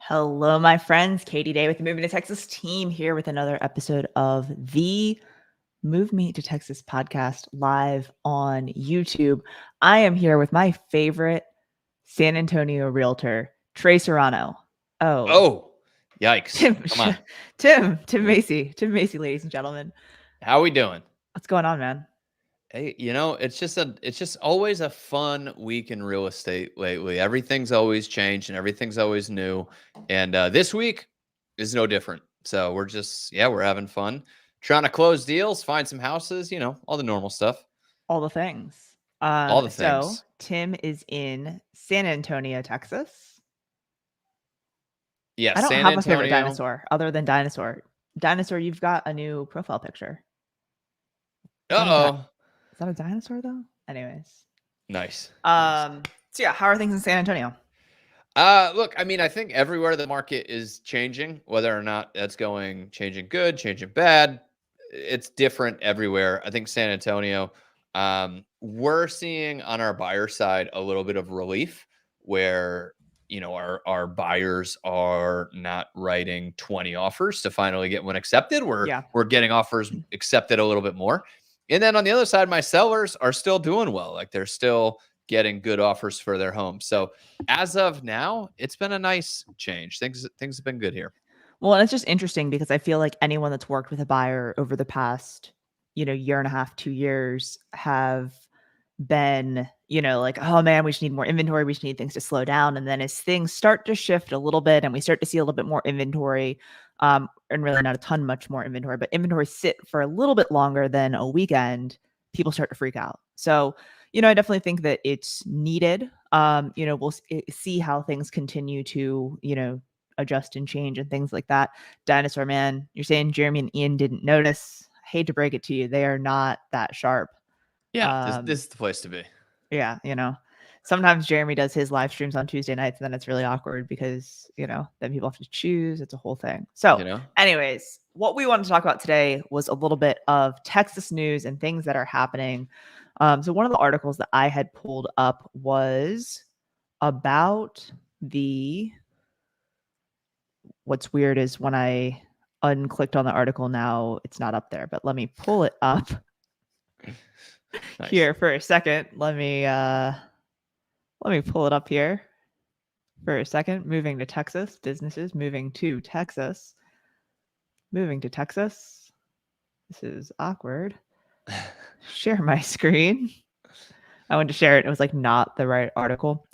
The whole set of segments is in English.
Hello, my friends. Katie Day with the MOVEMETOTX Team here with another episode of the Move Me to Texas podcast live on YouTube. I am here with my favorite San Antonio realtor, Trey Serrano. Oh, yikes. Tim, Come on. Tim Macy, ladies and gentlemen. How we doing? What's going on, man? Hey, it's just always a fun week in real estate lately. Everything's always changed and everything's always new. And this week is no different. So we're having fun. Trying to close deals, find some houses, all the normal stuff. All the things. All the So things. Tim is in San Antonio, Texas. Yeah, I don't San have a favorite Antonio. dinosaur other than Dinosaur. Dinosaur, you've got a new profile picture. Uh-oh. Is that a dinosaur though? Anyways. Nice. So yeah, how are things in San Antonio? Look, I mean, I think everywhere the market is changing, whether or not that's changing good, changing bad, it's different everywhere. I think San Antonio, we're seeing on our buyer side a little bit of relief where, our buyers are not writing 20 offers to finally get one accepted. We're getting offers accepted a little bit more. And then on the other side, my sellers are still doing well. Like they're still getting good offers for their home. So as of now, it's been a nice change. Things have been good here. Well, and it's just interesting because I feel like anyone that's worked with a buyer over the past, year and a half, 2 years have been, like, oh man, we just need more inventory. We just need things to slow down. And then as things start to shift a little bit and we start to see a little bit more inventory, and really not a ton much more inventory, but inventory sit for a little bit longer than a weekend, people start to freak out. So, I definitely think that it's needed. We'll see how things continue to, adjust and change and things like that. Dinosaur Man, you're saying Jeremy and Ian didn't notice. I hate to break it to you. They are not that sharp. Yeah, this is the place to be. Yeah, sometimes Jeremy does his live streams on Tuesday nights, and then it's really awkward because, then people have to choose. It's a whole thing. So, anyways, what we wanted to talk about today was a little bit of Texas news and things that are happening. So one of the articles that I had pulled up was about what's weird is when I unclicked on the article now, it's not up there, but let me pull it up. Nice. Here for a second. Let me pull it up here for a second. Moving to Texas, businesses moving to Texas. This is awkward. Share my screen. I went to share it. It was like not the right article.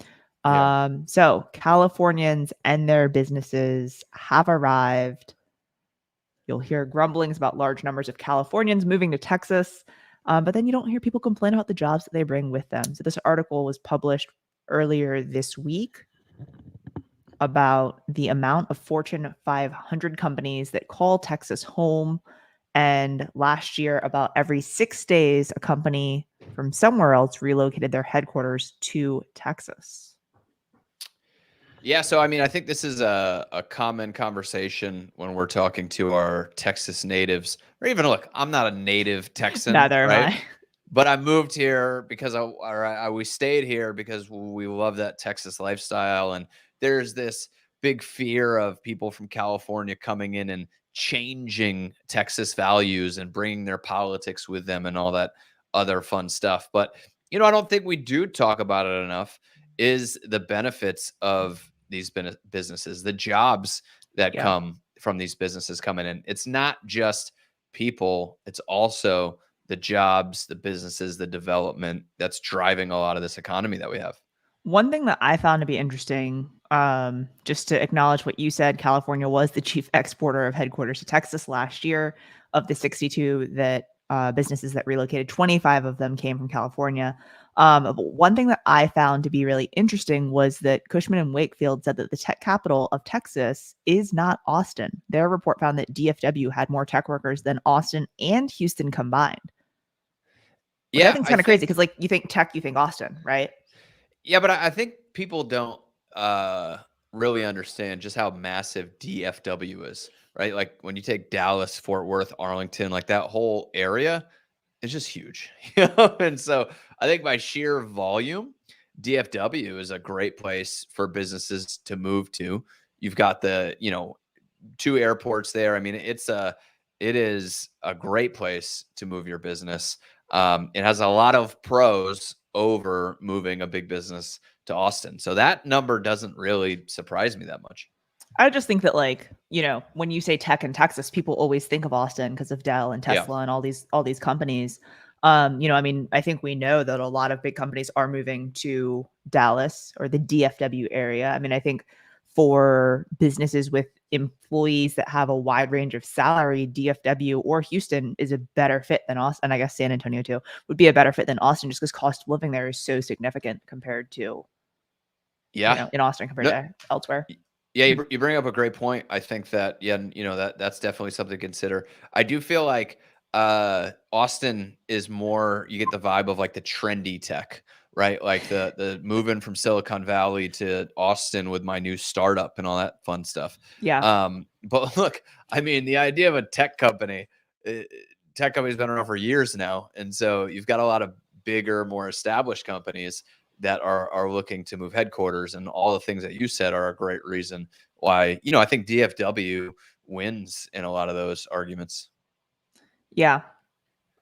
Yeah. So Californians and their businesses have arrived. You'll hear grumblings about large numbers of Californians moving to Texas. But then you don't hear people complain about the jobs that they bring with them. So this article was published earlier this week about the amount of Fortune 500 companies that call Texas home. And last year, about every 6 days, a company from somewhere else relocated their headquarters to Texas. Yeah, so I mean, I think this is a common conversation when we're talking to our Texas natives, or even look, I'm not a native Texan, neither right? am I. But I moved here because we stayed here because we love that Texas lifestyle, and there's this big fear of people from California coming in and changing Texas values and bringing their politics with them and all that other fun stuff. But I don't think we do talk about it enough. Is the benefits of these businesses, the jobs that come from these businesses coming in. It's not just people, it's also the jobs, the businesses, the development that's driving a lot of this economy that we have. One thing that I found to be interesting, just to acknowledge what you said, California was the chief exporter of headquarters to Texas last year. Of the 62 that businesses that relocated, 25 of them came from California. But one thing that I found to be really interesting was that Cushman and Wakefield said that the tech capital of Texas is not Austin. Their report found that DFW had more tech workers than Austin and Houston combined. Which I think it's kind of crazy because, like, you think tech, you think Austin, right? Yeah, but I think people don't really understand just how massive DFW is, right? Like when you take Dallas, Fort Worth, Arlington, like that whole area, it's just huge. And so I think by sheer volume, DFW is a great place for businesses to move to. You've got the, 2 airports there. I mean, it is a great place to move your business. It has a lot of pros over moving a big business to Austin. So that number doesn't really surprise me that much. I just think that, like, when you say tech in Texas, people always think of Austin because of Dell and Tesla and all these companies. I mean, I think we know that a lot of big companies are moving to Dallas or the DFW area. I mean, I think for businesses with employees that have a wide range of salary, DFW or Houston is a better fit than Austin. And I guess San Antonio too would be a better fit than Austin, just because cost of living there is so significant compared to, in Austin compared to elsewhere. Yeah, you bring up a great point. I think that, that's definitely something to consider. I do feel like Austin is more, you get the vibe of like the trendy tech, right? Like the moving from Silicon Valley to Austin with my new startup and all that fun stuff. Yeah. But look, I mean, the idea of a tech company's been around for years now. And so you've got a lot of bigger, more established companies that are looking to move headquarters, and all the things that you said are a great reason why, I think DFW wins in a lot of those arguments. Yeah.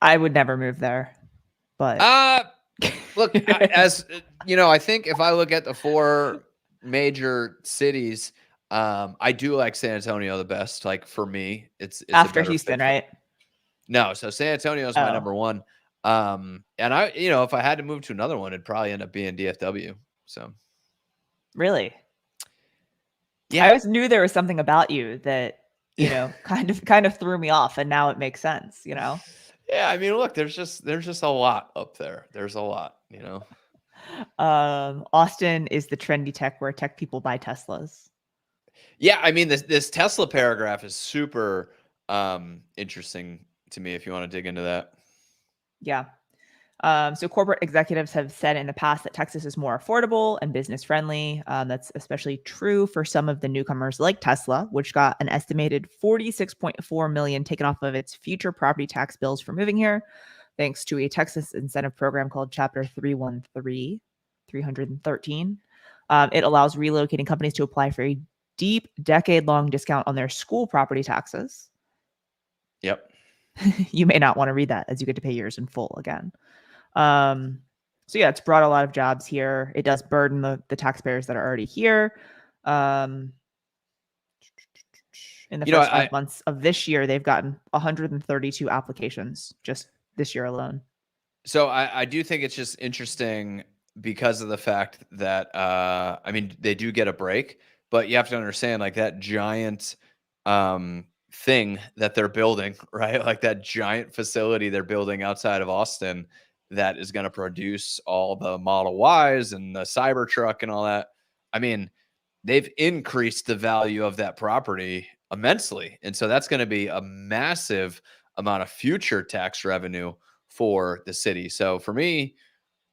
I would never move there, but look, I think if I look at the 4 major cities, I do like San Antonio the best. Like for me, it's after Houston, right? No, so San Antonio is my number 1. And I, if I had to move to another one, it'd probably end up being DFW. So really, yeah, I always knew there was something about you that, kind of threw me off, and now it makes sense, Yeah, I mean, look, there's just a lot up there. There's a lot, Austin is the trendy tech where tech people buy Teslas. Yeah, I mean, this Tesla paragraph is super interesting to me if you want to dig into that. Yeah. So corporate executives have said in the past that Texas is more affordable and business friendly. That's especially true for some of the newcomers like Tesla, which got an estimated $46.4 million taken off of its future property tax bills for moving here, thanks to a Texas incentive program called Chapter 313. It allows relocating companies to apply for a deep, decade-long discount on their school property taxes. Yep. You may not want to read that, as you get to pay yours in full again. So yeah, it's brought a lot of jobs here. It does burden the taxpayers that are already here. In the first 5 months of this year, they've gotten 132 applications just this year alone. So I do think it's just interesting because of the fact that, I mean, they do get a break, but you have to understand, like, that giant thing that they're building, right? Like that giant facility they're building outside of Austin that is going to produce all the Model Ys and the Cybertruck and all that. I mean, they've increased the value of that property immensely. And so that's going to be a massive amount of future tax revenue for the city. So for me,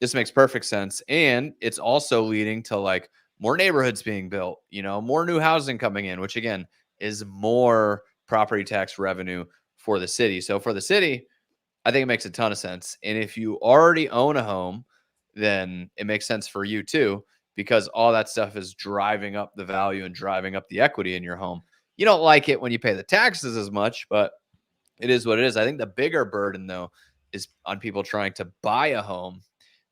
this makes perfect sense. And it's also leading to like more neighborhoods being built, more new housing coming in, which again is more property tax revenue for the city. So for the city, I think it makes a ton of sense. And if you already own a home, then it makes sense for you too, because all that stuff is driving up the value and driving up the equity in your home. You don't like it when you pay the taxes as much, but it is what it is. I think the bigger burden, though, is on people trying to buy a home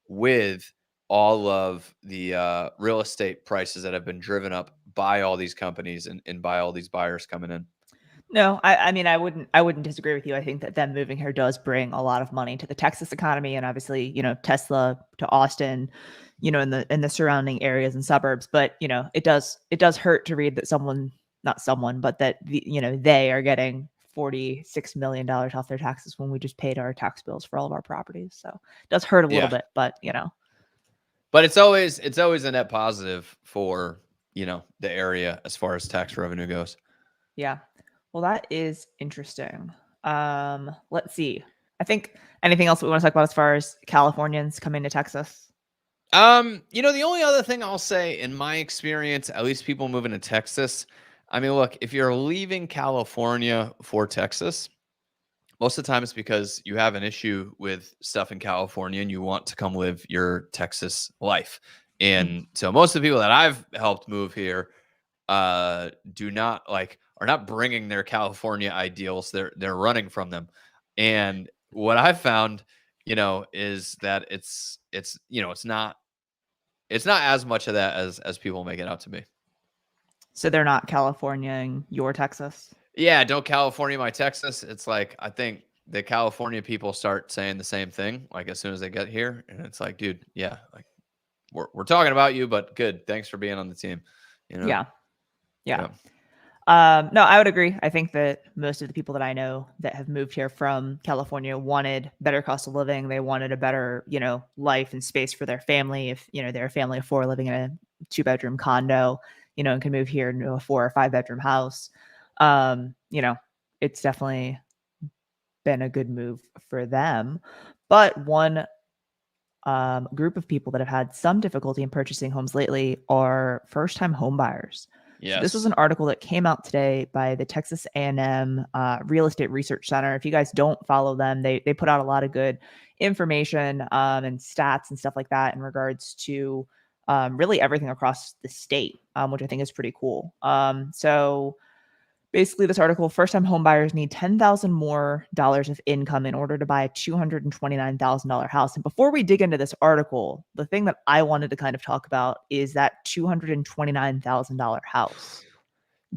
with all of the real estate prices that have been driven up by all these companies and by all these buyers coming in. No, I mean, I wouldn't disagree with you. I think that them moving here does bring a lot of money to the Texas economy, and obviously, Tesla to Austin, in the surrounding areas and suburbs. But it does hurt to read that but that they are getting $46 million off their taxes when we just paid our tax bills for all of our properties. So it does hurt a little bit, but But it's always a net positive for the area as far as tax revenue goes. Yeah. Well, that is interesting. Let's see. I think anything else we want to talk about as far as Californians coming to Texas? The only other thing I'll say, in my experience, at least people moving to Texas, I mean, look, if you're leaving California for Texas, most of the time it's because you have an issue with stuff in California and you want to come live your Texas life. And so most of the people that I've helped move here do not are not bringing their California ideals. They're running from them. And what I've found, is that it's not as much of that as people make it out to be. So they're not Californiaing your Texas? Yeah, don't California my Texas. It's like, I think the California people start saying the same thing, like as soon as they get here. And it's like, dude, yeah, like we're talking about you, but good. Thanks for being on the team. Yeah. Yeah. No, I would agree. I think that most of the people that I know that have moved here from California wanted better cost of living. They wanted a better, life and space for their family. If, they're a family of 4 living in a 2-bedroom condo, and can move here into a 4 or 5-bedroom house. It's definitely been a good move for them. But one group of people that have had some difficulty in purchasing homes lately are first-time home buyers. Yes. So this was an article that came out today by the Texas A&M Real Estate Research Center. If you guys don't follow them, they put out a lot of good information and stats and stuff like that in regards to really everything across the state, which I think is pretty cool. So basically, this article, first-time homebuyers need $10,000 more of income in order to buy a $229,000 house. And before we dig into this article, the thing that I wanted to kind of talk about is that $229,000 house.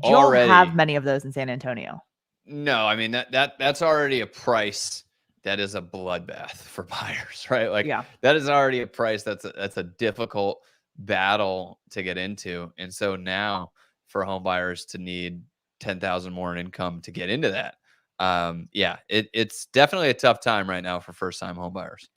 Do y'all have many of those in San Antonio? No, I mean that's already a price that is a bloodbath for buyers, right? Like, that is already a price that's a difficult battle to get into, and so now for home buyers to need 10,000 more in income to get into that, it's definitely a tough time right now for first-time home buyers.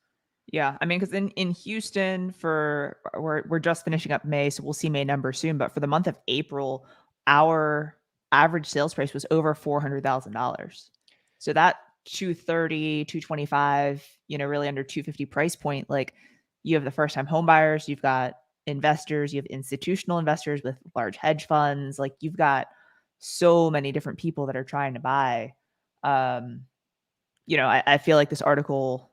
Yeah, I mean, because in Houston, we're just finishing up May, so we'll see May numbers soon. But for the month of April, our average sales price was over $400,000. So that 230, 225, really under 250 price point, like you have the first-time home buyers, you've got investors, you have institutional investors with large hedge funds, like you've got so many different people that are trying to buy. I feel like this article.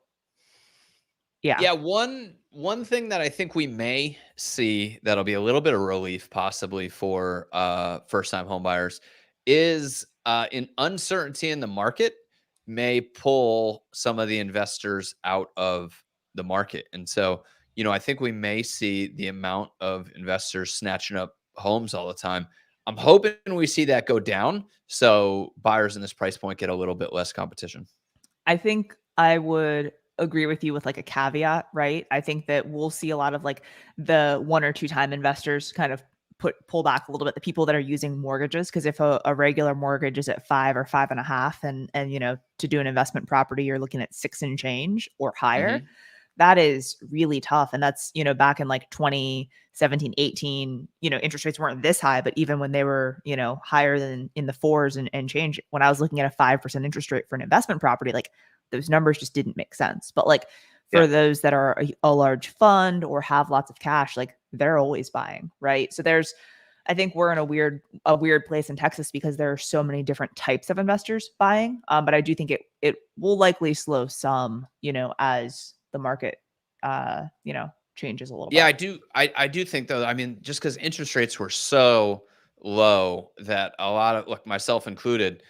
Yeah. One thing that I think we may see that'll be a little bit of relief possibly for first-time home buyers is in uncertainty in the market may pull some of the investors out of the market. And so, I think we may see the amount of investors snatching up homes all the time. I'm hoping we see that go down so buyers in this price point get a little bit less competition. I think I would agree with you with like a caveat, right? I think that we'll see a lot of like the 1 or 2 time investors kind of pull back a little bit, the people that are using mortgages. Because if a regular mortgage is at 5 or 5.5 and to do an investment property, you're looking at 6 and change or higher. Mm-hmm. That is really tough. And that's, back in like 2017, 18, interest rates weren't this high, but even when they were, higher than in the 4s and change, when I was looking at a 5% interest rate for an investment property, like those numbers just didn't make sense. But like for those that are a large fund or have lots of cash, like they're always buying, right? So I think we're in a weird place in Texas because there are so many different types of investors buying. But I do think it will likely slow some, as the market, changes a little bit. Yeah, I do think though, I mean, just because interest rates were so low that a lot of, look, myself included,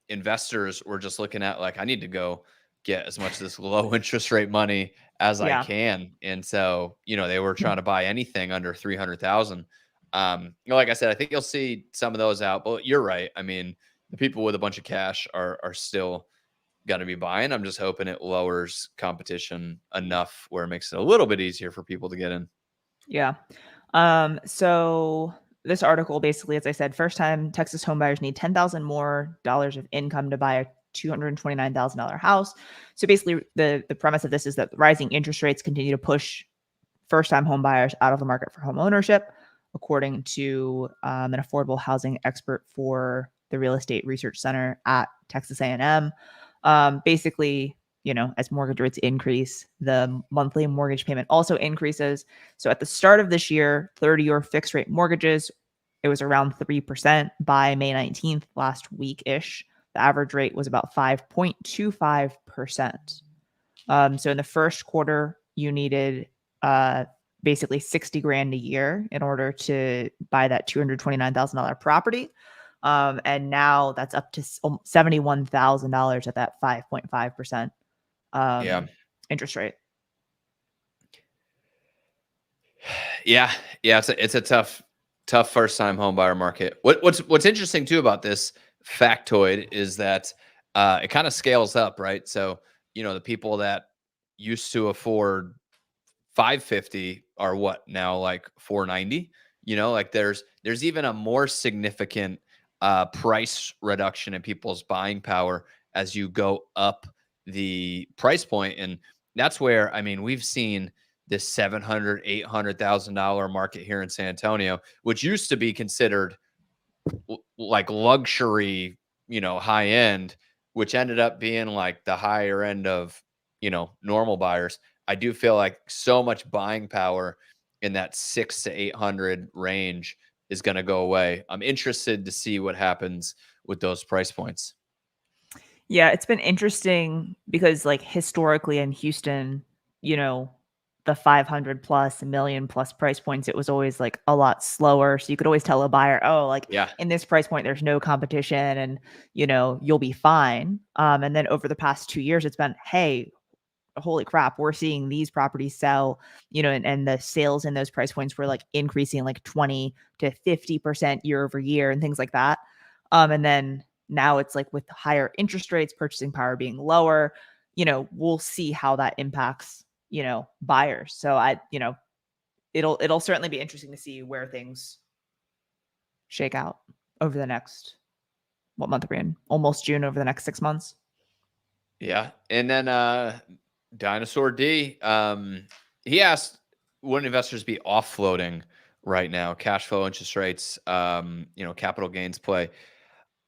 investors were just looking at like, I need to go get as much of this low interest rate money as I can. And so, they were trying to buy anything under 300,000. Like I said, I think you'll see some of those out, but you're right. I mean, the people with a bunch of cash are still going to be buying. I'm just hoping it lowers competition enough where it makes it a little bit easier for people to get in. Yeah. So this article basically, as I said, first time Texas homebuyers need $10,000 more of income to buy a $229,000 house. So basically the premise of this is that rising interest rates continue to push first time homebuyers out of the market for home ownership, according to an affordable housing expert for the Real Estate Research Center at Texas A&M. Basically, as mortgage rates increase, the monthly mortgage payment also increases. So at the start of this year, 30-year fixed rate mortgages, it was around 3% by May 19th, last week-ish. The average rate was about 5.25%. So in the first quarter, you needed basically 60 grand a year in order to buy that $229,000 property. And now that's up to $71,000 at that 5.5% interest rate. Yeah. It's a tough first time home buyer market. What's interesting too about this factoid is that it kind of scales up, right? So, the people that used to afford 550 are what now, like 490. Like there's even a more significant price reduction in people's buying power as you go up the price point. And that's where, I mean, we've seen this $700,000-$800,000 market here in San Antonio, which used to be considered like luxury, high end, which ended up being like the higher end of, normal buyers. I do feel like so much buying power in that 6 to 800 range is going to go away. I'm interested to see what happens with those price points. Yeah, it's been interesting because like historically in Houston, the 500 plus, a million plus price points, it was always like a lot slower. So you could always tell a buyer, oh, like in this price point, there's no competition and, you'll be fine. And then over the past 2 years, it's been, hey, holy crap, we're seeing these properties sell, and the sales in those price points were like increasing like 20 to 50% year over year and things like that. And then now it's like with higher interest rates, purchasing power being lower, we'll see how that impacts, buyers. So it'll certainly be interesting to see where things shake out over the next, what month are we in? Almost June, over the next 6 months. Yeah. And then Dinosaur D, he asked, wouldn't investors be offloading right now? Cash flow, interest rates, capital gains play.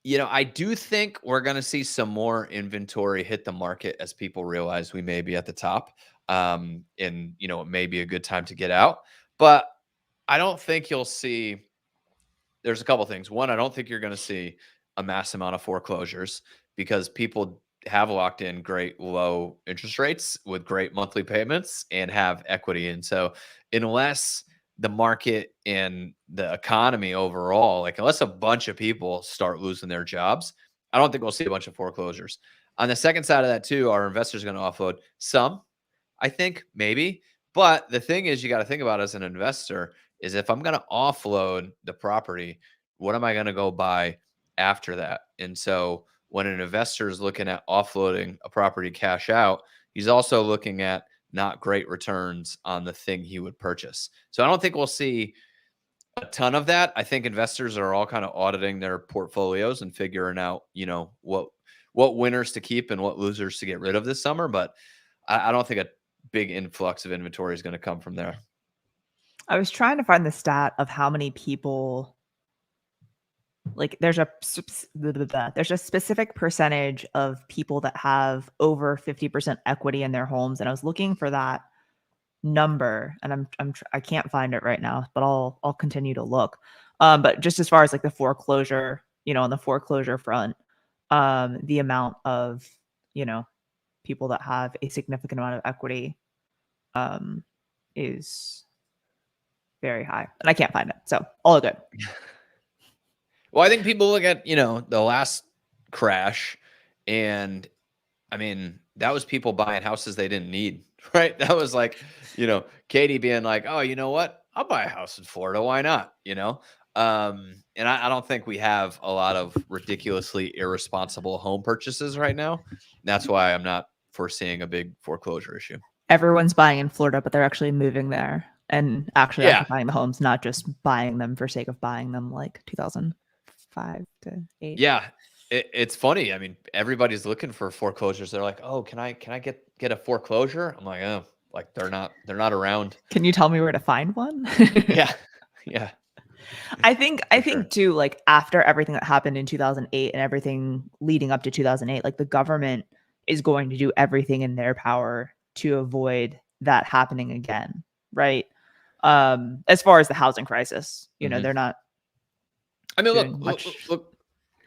I do think we're going to see some more inventory hit the market as people realize we may be at the top. And, it may be a good time to get out. But I don't think you'll see, there's a couple things. One, I don't think you're going to see a mass amount of foreclosures because people have locked in great low interest rates with great monthly payments and have equity. And so unless the market and the economy overall, like unless a bunch of people start losing their jobs, I don't think we'll see a bunch of foreclosures. On the second side of that too, are investors going to offload? Some, I think, maybe. But the thing is, you got to think about as an investor is if I'm going to offload the property, what am I going to go buy after that? And so when an investor is looking at offloading a property cash out, he's also looking at not great returns on the thing he would purchase. So I don't think we'll see a ton of that. I think investors are all kind of auditing their portfolios and figuring out, what winners to keep and what losers to get rid of this summer. But I don't think a big influx of inventory is going to come from there. I was trying to find the stat of how many people, like there's a specific percentage of people that have over 50% equity in their homes, and I was looking for that number, and I can't find it right now, but I'll continue to look. But just as far as like the foreclosure, on the foreclosure front, the amount of people that have a significant amount of equity is very high, and I can't find it, so all good. Well, I think people look at, the last crash, and I mean, that was people buying houses they didn't need, right? That was like, Katie being like, oh, you know what? I'll buy a house in Florida. Why not? And I don't think we have a lot of ridiculously irresponsible home purchases right now. That's why I'm not foreseeing a big foreclosure issue. Everyone's buying in Florida, but they're actually moving there and actually occupying the homes, not just buying them for sake of buying them like 2005 to 8. Yeah. It's funny. I mean, everybody's looking for foreclosures. They're like, oh, can I get a foreclosure? I'm like, oh, like they're not around. Can you tell me where to find one? Yeah. I think too, like after everything that happened in 2008 and everything leading up to 2008, like the government is going to do everything in their power to avoid that happening again, right? As far as the housing crisis, they're not. I mean,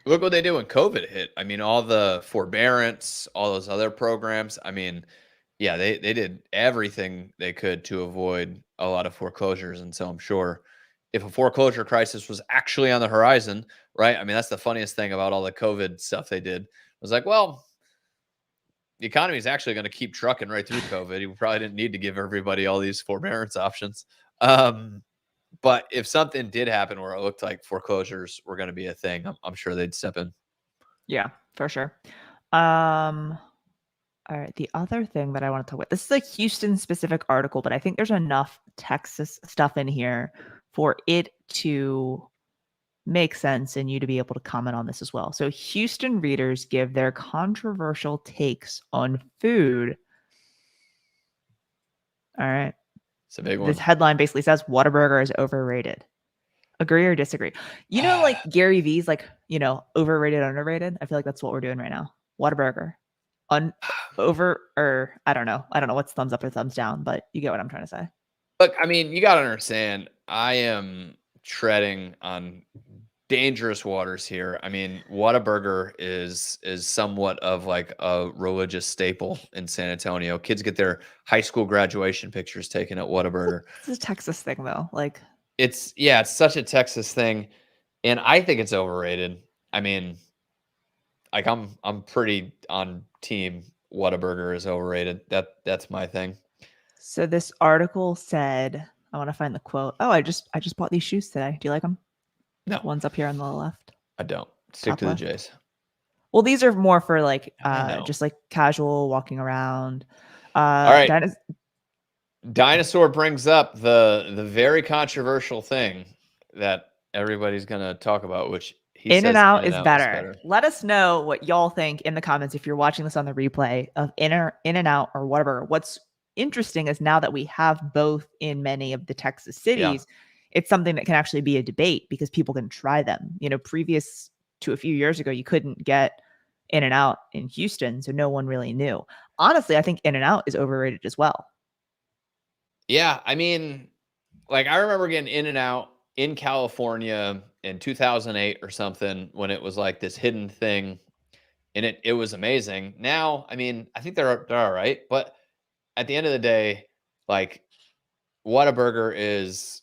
look what they do when COVID hit. I mean, all the forbearance, all those other programs. I mean, Yeah, they did everything they could to avoid a lot of foreclosures, and so I'm sure if a foreclosure crisis was actually on the horizon, right? I mean, that's the funniest thing about all the COVID stuff they did. It was like, well, the economy is actually going to keep trucking right through COVID. You probably didn't need to give everybody all these forbearance options. But if something did happen where it looked like foreclosures were going to be a thing, I'm sure they'd step in. Yeah, for sure. All right. The other thing that I want to talk about, this is a Houston specific article, but I think there's enough Texas stuff in here for it to make sense and you to be able to comment on this as well. So Houston readers give their controversial takes on food. All right. It's a big one. This headline basically says Whataburger is overrated. Agree or disagree? You know, like Gary V's like, overrated, underrated. I feel like that's what we're doing right now. Whataburger. Over, or I don't know. I don't know what's thumbs up or thumbs down, but you get what I'm trying to say. Look, I mean, you got to understand, I am treading on dangerous waters here. I mean, Whataburger is somewhat of like a religious staple in San Antonio. Kids get their high school graduation pictures taken at Whataburger. It's a Texas thing though. Like it's such a Texas thing, and I think it's overrated. I mean, like I'm pretty on team Whataburger is overrated. That's my thing. So this article said, I want to find the quote. Oh, I just bought these shoes today. Do you like them? No, One's up here on the left. I don't. Stick Top to left. the J's. Well, these are more for like I know. just like casual walking around. All right. Dinosaur brings up the very controversial thing that everybody's gonna talk about, which he says In-N-Out is better. Let us know what y'all think in the comments if you're watching this on the replay of In-N-Out or Whataburger. What's interesting is now that we have both in many of the Texas cities, it's something that can actually be a debate because people can try them. Previous to a few years ago, you couldn't get In-N-Out in Houston, so no one really knew. Honestly, I think In-N-Out is overrated as well. Yeah, I mean, like I remember getting In-N-Out in California in 2008 or something when it was like this hidden thing, and it was amazing. Now, I mean, I think they're all right, but at the end of the day, like Whataburger is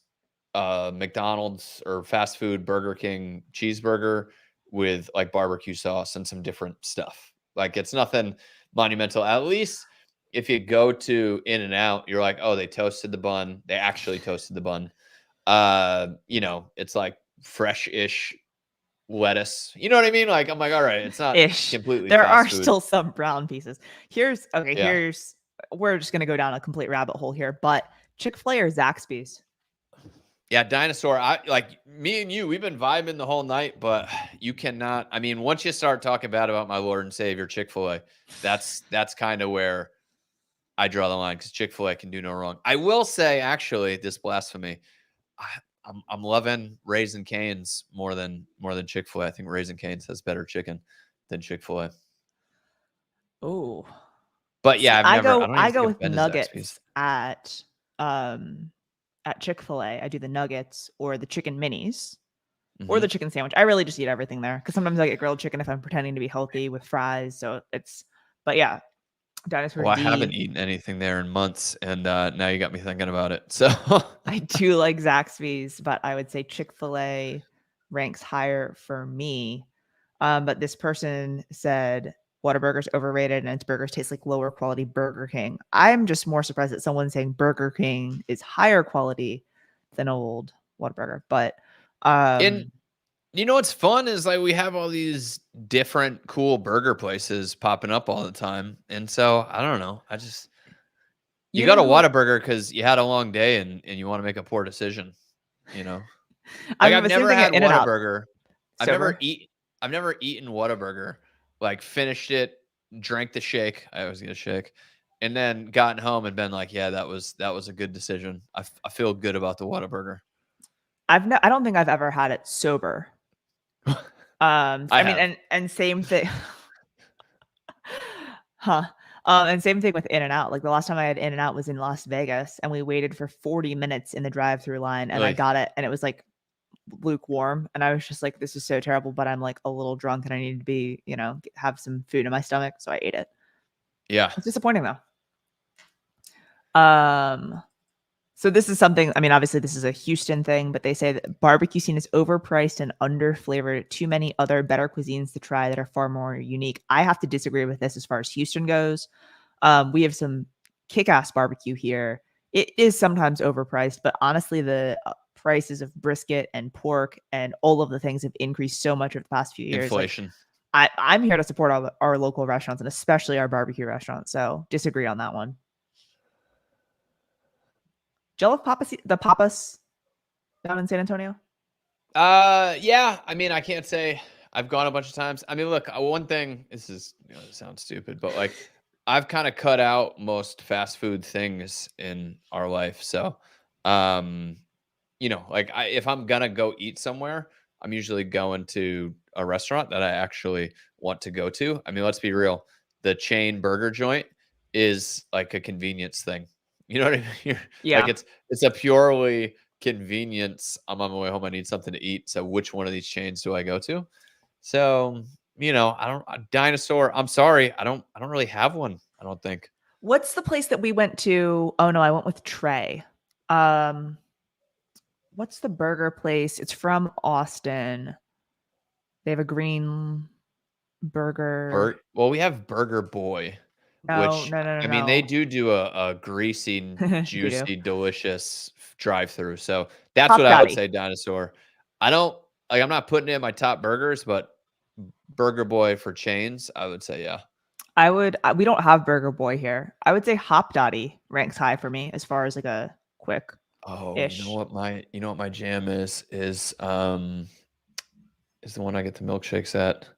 McDonald's or fast food Burger King cheeseburger with like barbecue sauce and some different stuff. Like it's nothing monumental. At least if you go to In-N-Out, you're like, oh, they toasted the bun. They actually toasted the bun. It's like fresh-ish lettuce. You know what I mean? Like I'm like, all right, it's not completely. There are food. still some brown pieces. We're just gonna go down a complete rabbit hole here, but Chick-fil-A or Zaxby's? Yeah, Dinosaur. I like me and you, we've been vibing the whole night, but you cannot. I mean, once you start talking bad about my Lord and Savior, Chick-fil-A, that's kind of where I draw the line because Chick-fil-A can do no wrong. I will say, actually, this blasphemy. I'm loving Raising Cane's more than Chick-fil-A. I think Raising Cane's has better chicken than Chick-fil-A. Oh, but yeah, I go with nuggets at Chick-fil-A. I do the nuggets or the chicken minis or the chicken sandwich. I really just eat everything there because sometimes I get grilled chicken if I'm pretending to be healthy with fries. But yeah, Dinosaur. Well, I haven't eaten anything there in months, and now you got me thinking about it. So I do like Zaxby's, but I would say Chick-fil-A ranks higher for me. But this person said Whataburger's overrated and its burgers taste like lower quality Burger King. I'm just more surprised that someone's saying Burger King is higher quality than old Whataburger. But and you know what's fun is like we have all these different cool burger places popping up all the time. And so I don't know. You got a Whataburger because you had a long day and you want to make a poor decision. Like I've never had Whataburger. I've never eaten Whataburger. Like finished it, drank the shake. I always get a shake, and then gotten home and been like, yeah, that was a good decision. I feel good about the Whataburger. I don't think I've ever had it sober. And same thing. And same thing with In-N-Out. Like the last time I had In-N-Out was in Las Vegas, and we waited for 40 minutes in the drive-through line, and I got it, and it was like lukewarm, and I was just like, this is so terrible, but I'm like a little drunk and I need to be, have some food in my stomach, so I ate it. Yeah, it's disappointing though. So this is something, I mean, obviously this is a Houston thing, but they say that barbecue scene is overpriced and underflavored. Too many other better cuisines to try that are far more unique. I have to disagree with this as far as Houston goes. We have some kick-ass barbecue here. It is sometimes overpriced, but honestly, the prices of brisket and pork and all of the things have increased so much over the past few years. Inflation. Like, I'm here to support our local restaurants and especially our barbecue restaurants. So disagree on that one. Do you love the Papas down in San Antonio? Yeah. I mean, I can't say I've gone a bunch of times. I mean, look, one thing, this is, this sounds stupid, but like I've kind of cut out most fast food things in our life. So, like if I'm gonna go eat somewhere, I'm usually going to a restaurant that I actually want to go to. I mean, let's be real. The chain burger joint is like a convenience thing. You know what I mean? Like Yeah. it's a purely convenience. I'm on my way home. I need something to eat. So which one of these chains do I go to? So, I don't Dinosaur. I'm sorry. I don't really have one. I don't think. What's the place that we went to? Oh no, I went with Trey. What's the burger place? It's from Austin. They have a green burger. Well, we have Burger Boy, No, which no, no, I no, mean, they no. do a greasy, They do. juicy, delicious drive-through. So that's Hop what I would Dotty. say, Dinosaur. I don't like. I'm not putting it in my top burgers, but Burger Boy for chains, I would say, yeah. We don't have Burger Boy here. I would say Hop Dotty ranks high for me as far as like a quick Oh, ish. you know what my jam is the one I get the milkshakes at.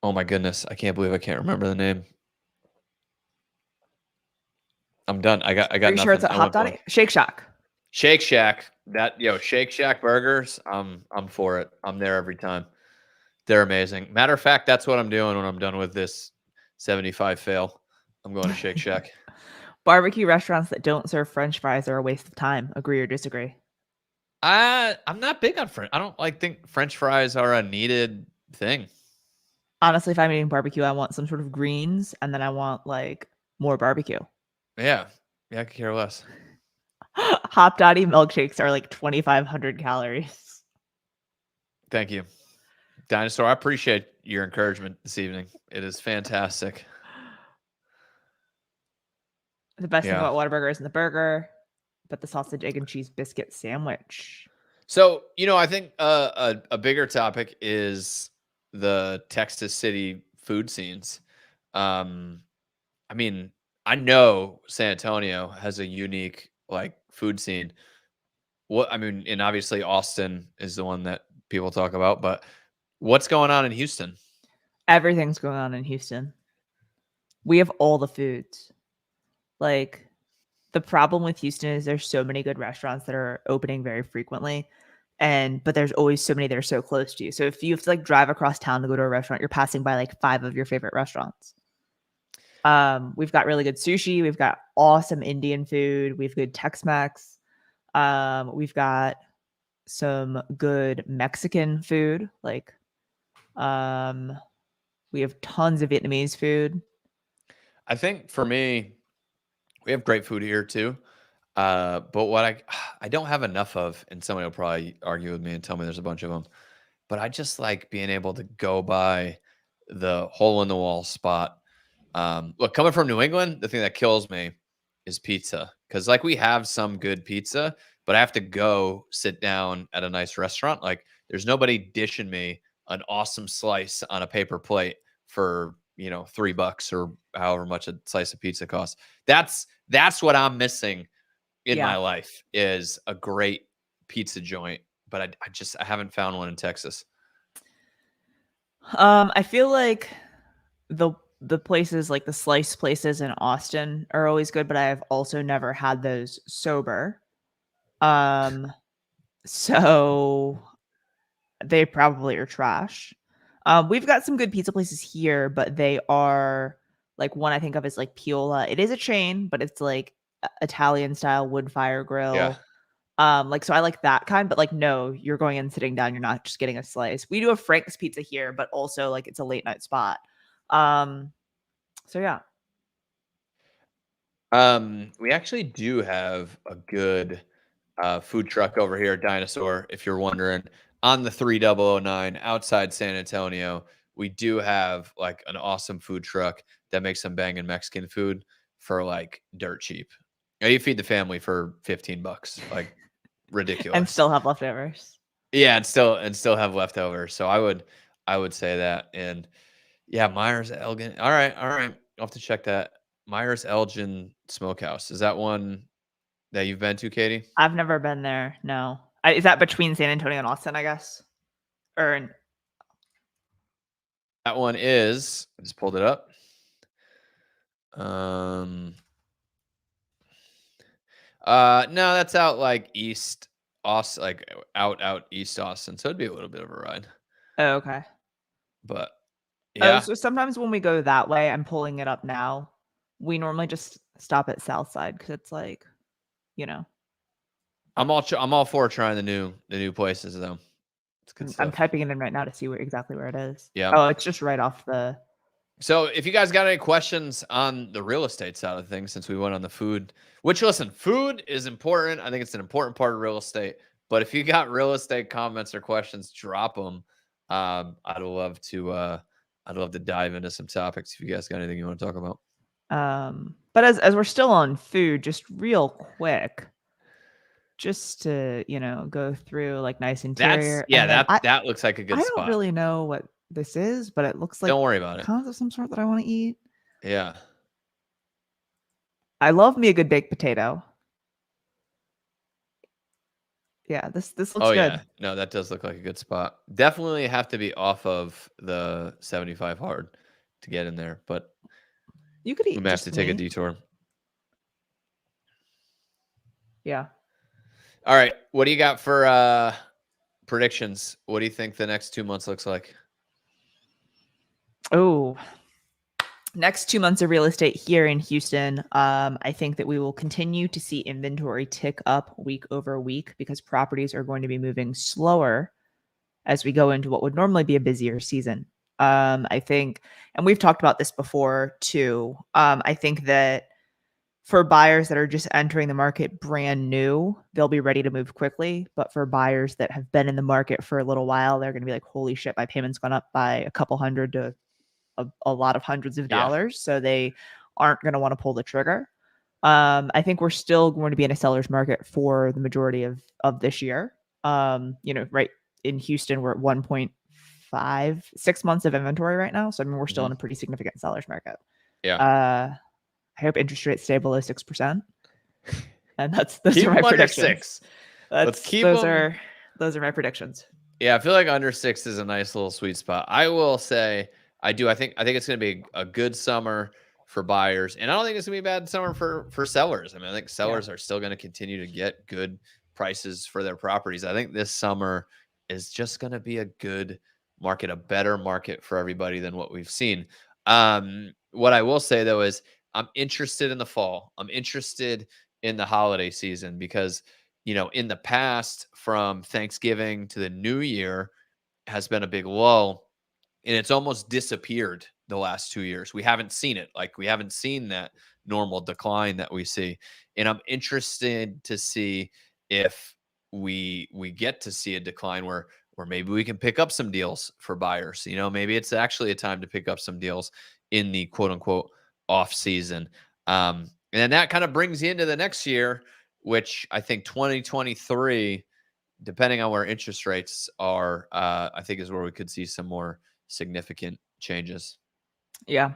Oh my goodness, I can't believe I can't remember the name. I'm done. I got Are you sure it's nothing. at I Hop went Dotty? blank. Shake Shack. Shake Shack. Shake Shack burgers. I'm for it. I'm there every time. They're amazing. Matter of fact, that's what I'm doing when I'm done with this 75 fail. I'm going to Shake Shack. Barbecue restaurants that don't serve French fries are a waste of time. Agree or disagree? I'm not big on French. I don't think French fries are a needed thing. Honestly, if I'm eating barbecue, I want some sort of greens and then I want like more barbecue. Yeah. Yeah, I could care less. Hop Dotty milkshakes are like 2,500 calories. Thank you. Dinosaur, I appreciate your encouragement this evening. It is fantastic. The best thing about Whataburger isn't the burger, but the sausage, egg, and cheese biscuit sandwich. So, I think a bigger topic is the Texas City food scenes. I mean, I know San Antonio has a unique like food scene. And obviously Austin is the one that people talk about, but what's going on in Houston? Everything's going on in Houston. We have all the foods. Like, the problem with Houston is there's so many good restaurants that are opening very frequently. But there's always so many that are so close to you. So if you have to like drive across town to go to a restaurant, you're passing by like 5 of your favorite restaurants. We've got really good sushi. We've got awesome Indian food. We've good Tex-Mex. We've got some good Mexican food. Like, we have tons of Vietnamese food. I think for me, we have great food here too. But what I don't have enough of, and somebody will probably argue with me and tell me there's a bunch of them, but I just like being able to go by the hole in the wall spot. Look, coming from New England, the thing that kills me is pizza. Cause like we have some good pizza, but I have to go sit down at a nice restaurant. Like there's nobody dishing me an awesome slice on a paper plate for, $3 or however much a slice of pizza costs. That's what I'm missing in my life is a great pizza joint, but I haven't found one in Texas. I feel like the places like the slice places in Austin are always good, but I have also never had those sober. So they probably are trash. We've got some good pizza places here, but they are like one I think of is like Piola. It is a chain, but it's like Italian style wood fire grill. So I like that kind, but like no, you're going in sitting down, you're not just getting a slice. We do have Frank's Pizza here, but also like it's a late night spot. So yeah. We actually do have a good food truck over here, Dinosaur, if you're wondering, on the 3009 outside San Antonio. We do have like an awesome food truck that makes some banging Mexican food for like dirt cheap. Yeah, you feed the family for $15, like ridiculous. And still have leftovers. Yeah, and still have leftovers. So I would say that. And yeah, Myers Elgin. All right, all right. I'll have to check that. Myers Elgin Smokehouse. Is that one that you've been to, Katie? I've never been there. No. Is that between San Antonio and Austin, I guess? Or That one is, I just pulled it up. No, that's out like East Austin, like out East Austin. So it'd be a little bit of a ride. oh, okay. But Oh, yeah, so sometimes when we go that way, I'm pulling it up now. We normally just stop at Southside because it's like, you know, I'm all for trying the new places though. It's good I'm stuff. typing it in right now to see exactly where it is. Yeah. Oh, it's just right off the. So if you guys got any questions on the real estate side of things, since we went on the food, which listen, food is important. I think it's an important part of real estate. But if you got real estate comments or questions, drop them. I'd love to dive into some topics if you guys got anything you want to talk about. But as we're still on food, just real quick, just to go through like nice interior. That looks like a good spot. I don't really know what this is, but it looks like don't worry about it. Kind of some sort that I want to eat. Yeah. I love me a good baked potato. Yeah, this looks good. Yeah. No, that does look like a good spot. Definitely have to be off of the 75 hard to get in there, but you could eat. We may have to take a detour. Yeah. All right. What do you got for predictions? What do you think the next 2 months looks like? Oh, next 2 months of real estate here in Houston. I think that we will continue to see inventory tick up week over week because properties are going to be moving slower as we go into what would normally be a busier season. I think, and we've talked about this before too. I think that for buyers that are just entering the market brand new, they'll be ready to move quickly. But for buyers that have been in the market for a little while, they're going to be like, holy shit, my payment's gone up by a couple hundred to a lot of hundreds of dollars. So they aren't going to want to pull the trigger. I think we're still going to be in a seller's market for the majority of this year. Right in Houston, we're at 1.5, 6 months of inventory right now. So I mean, we're still in a pretty significant seller's market. Yeah. I hope interest rates stay below 6%. And those keep are my predictions. Let's keep those are my predictions. Yeah, I feel like under 6 is a nice little sweet spot. I will say I think it's going to be a good summer for buyers, and I don't think it's going to be a bad summer for sellers. I mean, I think sellers are still going to continue to get good prices for their properties. I think this summer is just going to be a good market, a better market for everybody than what we've seen. What I will say though is I'm interested in the fall. I'm interested in the holiday season because, in the past from Thanksgiving to the New Year has been a big lull, and it's almost disappeared the last 2 years. We haven't seen it. Like we haven't seen that normal decline that we see. And I'm interested to see if we get to see a decline where maybe we can pick up some deals for buyers. Maybe it's actually a time to pick up some deals in the quote unquote off season. And then that kind of brings you into the next year, which I think 2023, depending on where interest rates are, I think is where we could see some more significant changes. Yeah.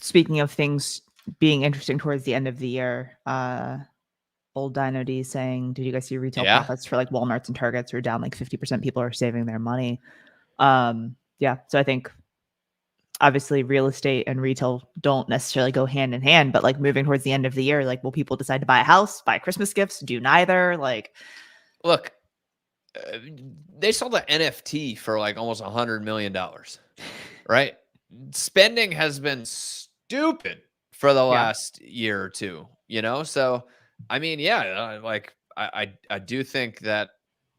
Speaking of things being interesting towards the end of the year, old Dino D saying, did you guys see retail profits for like Walmarts and Targets are down like 50%? People are saving their money. So I think obviously real estate and retail don't necessarily go hand in hand, but like moving towards the end of the year, like will people decide to buy a house, buy Christmas gifts, do neither? Like, look, they sold an NFT for like almost $100 million, right? Spending has been stupid for the last year or two, So, I mean, I do think that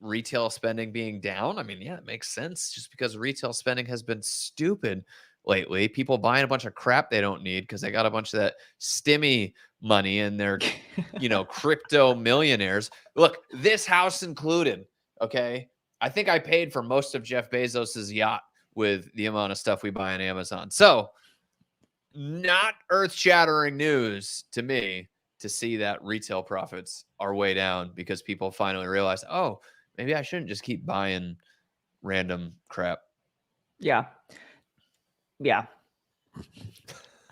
retail spending being down, I mean, it makes sense just because retail spending has been stupid lately. People buying a bunch of crap they don't need because they got a bunch of that stimmy money and they're, crypto millionaires. Look, this house included. Okay. I think I paid for most of Jeff Bezos's yacht with the amount of stuff we buy on Amazon. So, not earth-shattering news to me to see that retail profits are way down because people finally realize, oh, maybe I shouldn't just keep buying random crap. Yeah.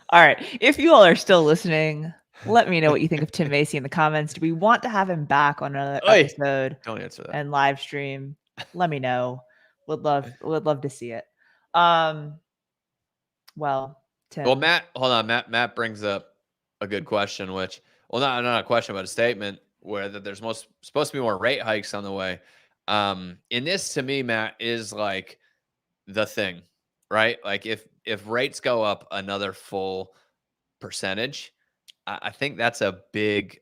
All right. If you all are still listening, let me know what you think of Tim Macy in the comments. Do we want to have him back on another episode? Don't answer that. And live stream? Let me know. Would love to see it. Well, Tim. Well, Matt, hold on. Matt brings up a good question, which, well, not a question, but a statement where that there's supposed to be more rate hikes on the way. And this to me, Matt, is like the thing, right? Like if rates go up another full percentage, I think that's a big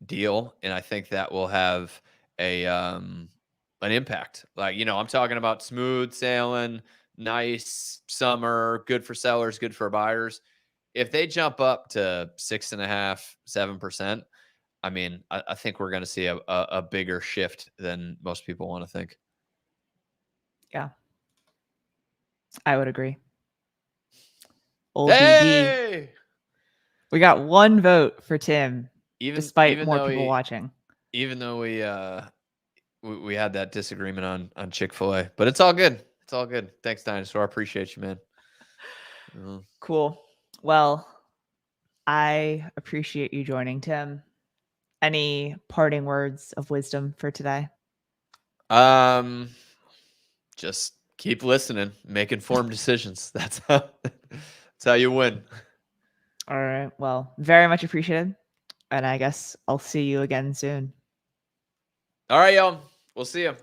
deal, and I think that will have an impact. Like, I'm talking about smooth sailing, nice summer, good for sellers, good for buyers. If they jump up to 6.5%, 7%, I mean, I think we're going to see a bigger shift than most people want to think. Yeah, I would agree. Hey! We got one vote for Tim, despite more people watching. Even though we had that disagreement on Chick-fil-A, but it's all good. It's all good. Thanks, Dinosaur. I appreciate you, man. Cool. Well, I appreciate you joining, Tim. Any parting words of wisdom for today? Just keep listening, make informed decisions. That's how you win. All right. Well, very much appreciated. And I guess I'll see you again soon. All right, y'all. We'll see you.